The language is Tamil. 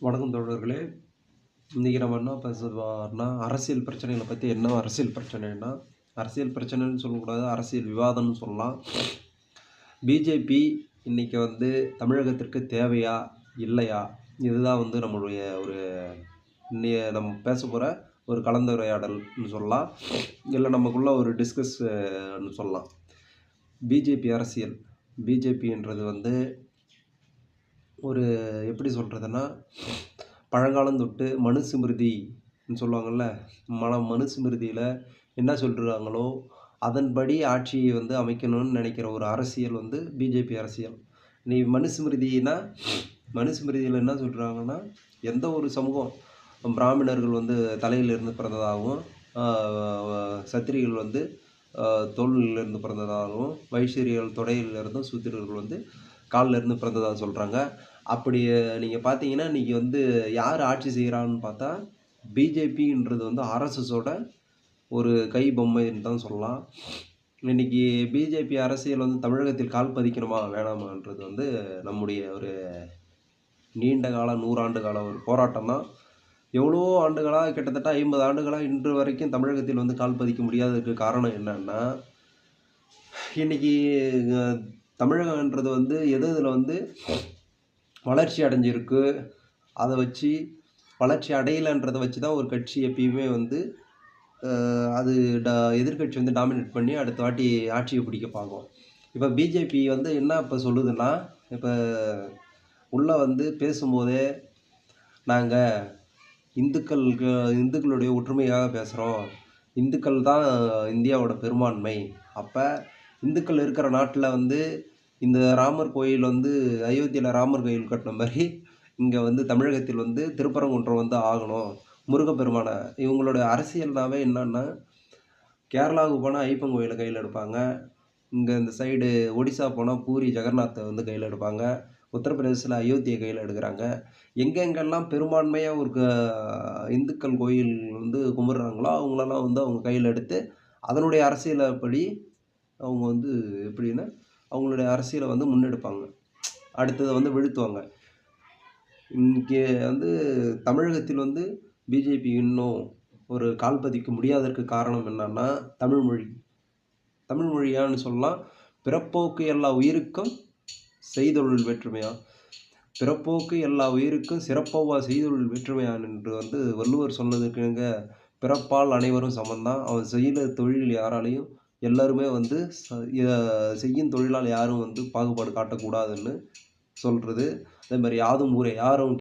வணக்கம் தோழர்களே. இன்றைக்கி நம்ம என்ன பேசுறோம்னா, அரசியல் பிரச்சனைகளை பற்றி. என்ன அரசியல் பிரச்சனைன்னா, அரசியல் பிரச்சனைன்னு சொல்லக்கூடாது, அரசியல் விவாதம்னு சொல்லலாம். பிஜேபி இன்றைக்கி வந்து தமிழகத்திற்கு தேவையா இல்லையா? இதுதான் வந்து நம்மளுடைய ஒரு நம்ம பேச போகிற ஒரு கலந்துரையாடல்னு சொல்லலாம். இல்லை நமக்குள்ள ஒரு டிஸ்கஸ்ன்னு சொல்லலாம். பிஜேபி அரசியல். பிஜேபின்றது வந்து ஒரு எப்படி சொல்கிறதுன்னா, பழங்காலந்தொட்டு மனுஸ்மிருதின்னு சொல்லுவாங்கள்ல, மனுஸ்மிருதியில் என்ன சொல்றாங்களோ அதன்படி ஆட்சியை வந்து அமைக்கணும்னு நினைக்கிற ஒரு அரசியல் வந்து பிஜேபி அரசியல். நீ மனுஸ்மிருதியில் என்ன சொல்கிறாங்கன்னா, எந்த ஒரு சமூகம் பிராமணர்கள் வந்து தலையிலிருந்து பிறந்ததாகவும், சத்திரியர்கள் வந்து தோளிலிருந்து பிறந்ததாகவும், வைசியர்கள் தொடையிலிருந்தும், சூத்திரர்கள் வந்து கால்ல இருந்து பிறந்ததாக சொல்கிறாங்க. அப்படி நீங்கள் பார்த்தீங்கன்னா, இன்றைக்கி வந்து யார் ஆட்சி செய்கிறான்னு பார்த்தா, பிஜேபின்றது வந்து ஆர்எஸ்எஸோட ஒரு கை பொம்மைன்னு தான் சொல்லலாம். இன்றைக்கி பிஜேபி அரசியல் வந்து தமிழகத்தில் கால் பதிக்கணுமா வேணாமான்றது வந்து நம்முடைய ஒரு நீண்ட கால 100 ஆண்டு கால ஒரு போராட்டம் தான். எவ்வளோ ஆண்டுகளாக, கிட்டத்தட்ட 50 ஆண்டுகளாக இன்று வரைக்கும் தமிழகத்தில் வந்து கால் பதிக்க முடியாததுக்கு காரணம் என்னன்னா, இன்றைக்கி தமிழகன்றது வந்து இதில் வந்து வளர்ச்சி அடைஞ்சிருக்கு. அதை வச்சு வளர்ச்சி அடையலைன்றதை வச்சு தான் ஒரு கட்சி எப்பயுமே வந்து அது எதிர்க்கட்சி வந்து டாமினேட் பண்ணி அடுத்த வாட்டி ஆட்சியை பிடிக்க பார்க்கும். இப்போ பிஜேபி வந்து என்ன இப்போ சொல்லுதுன்னா, இப்போ உள்ளே வந்து பேசும்போதே நாங்கள் இந்துக்களுடைய ஒற்றுமையாக பேசுகிறோம். இந்துக்கள் தான் இந்தியாவோட பெரும்பான்மை. அப்போ இந்துக்கள் இருக்கிற நாட்டில் வந்து இந்த ராமர் கோயில் வந்து அயோத்தியில் ராமர் கோயில் கட்டின மாதிரி இங்கே வந்து தமிழகத்தில் வந்து திருப்பரங்குன்றம் வந்து ஆகணும். முருகப்பெருமானை இவங்களோட அரசியல்னாவே என்னன்னா, கேரளாவுக்கு போனால் ஐப்பன் கோயிலை கையில் எடுப்பாங்க. இங்கே இந்த சைடு ஒடிசா போனால் பூரி ஜெகநாத்தை வந்து கையில் எடுப்பாங்க. உத்தரப்பிரதேசத்தில் அயோத்தியை கையில் எடுக்கிறாங்க. எங்கெங்கெல்லாம் பெரும்பான்மையாக ஒரு இந்துக்கள் கோயில் வந்து கும்பிட்றாங்களோ அவங்களெல்லாம் வந்து அவங்க கையில் எடுத்து அதனுடைய அரசியலைப்படி அவங்க வந்து எப்படின்னா, அவங்களுடைய அரசியலை வந்து முன்னெடுப்பாங்க. அடுத்ததை வந்து வீழ்த்துவாங்க. இங்கே வந்து தமிழகத்தில் வந்து பிஜேபி இன்னும் ஒரு கால் பதிக்க முடியாததற்கு காரணம் என்னன்னா, தமிழ்மொழி. தமிழ்மொழியான்னு சொல்லலாம். பிறப்போக்கு எல்லா உயிருக்கும் செய்தொழில் வேற்றுமையான். பிறப்போக்கு எல்லா உயிருக்கும் சிறப்பொவ்வா செய்தொழில் வேற்றுமையான் என்று வந்து வள்ளுவர் சொன்னதுக்குங்க, பிறப்பால் அனைவரும் சமந்தான். அவன் செய்கிற தொழில் யாராலையும் எல்லாருமே வந்து செய்யும் தொழிலால் யாரும் வந்து பாகுபாடு காட்டக்கூடாதுன்னு சொல்கிறது. அதே மாதிரி யாதும் ஊரே யாரும்